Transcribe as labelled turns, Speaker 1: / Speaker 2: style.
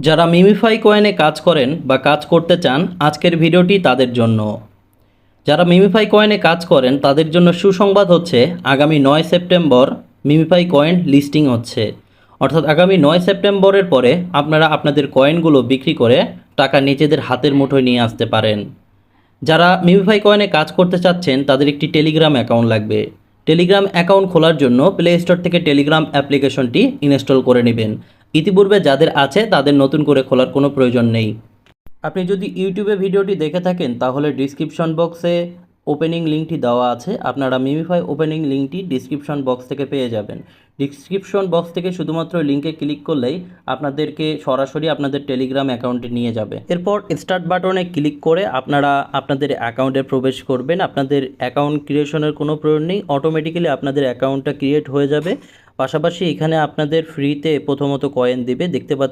Speaker 1: যারা মিমিফাই কয়েনে কাজ করেন বা কাজ করতে চান, আজকের ভিডিওটি তাদের জন্য। যারা মিমিফাই কয়েনে কাজ করেন তাদের জন্য সুসংবাদ হচ্ছে, আগামী 9 সেপ্টেম্বর মিমিফাই কয়েন লিস্টিং হচ্ছে। অর্থাৎ আগামী 9 সেপ্টেম্বরের পরে আপনারা আপনাদের কয়েনগুলো বিক্রি করে টাকা নিজেদের হাতের মুঠোয় নিয়ে আসতে পারেন। যারা মিমিফাই কয়েনে কাজ করতে চাচ্ছেন তাদের একটি টেলিগ্রাম অ্যাকাউন্ট লাগবে। টেলিগ্রাম অ্যাকাউন্ট খোলার জন্য প্লে স্টোর থেকে টেলিগ্রাম অ্যাপ্লিকেশনটি ইনস্টল করে নেবেন। ইতিপূর্বে যাদের আছে তাদের নতুন করে খোলার কোনো প্রয়োজন নেই। আপনি যদি ইউটিউবে ভিডিওটি দেখে থাকেন তাহলে ডিসক্রিপশন বক্সে ওপেনিং লিঙ্কটি দেওয়া আছে, আপনারা মিমিফাই ওপেনিং লিঙ্কটি ডিসক্রিপশন বক্স থেকে পেয়ে যাবেন। ডিসক্রিপশন বক্স থেকে শুধুমাত্র লিঙ্কে ক্লিক করলেই আপনাদেরকে সরাসরি আপনাদের টেলিগ্রাম অ্যাকাউন্টে নিয়ে যাবে। এরপর স্টার্ট বাটনে ক্লিক করে আপনারা আপনাদের অ্যাকাউন্টে প্রবেশ করবেন। আপনাদের অ্যাকাউন্ট ক্রিয়েশনের কোনো প্রয়োজন নেই, অটোমেটিক্যালি আপনাদের অ্যাকাউন্টটা ক্রিয়েট হয়ে যাবে। পাশাপাশি এখানে আপনাদের ফ্রিতে প্রথমত কয়েন দিবে, দেখতে পাচ্ছেন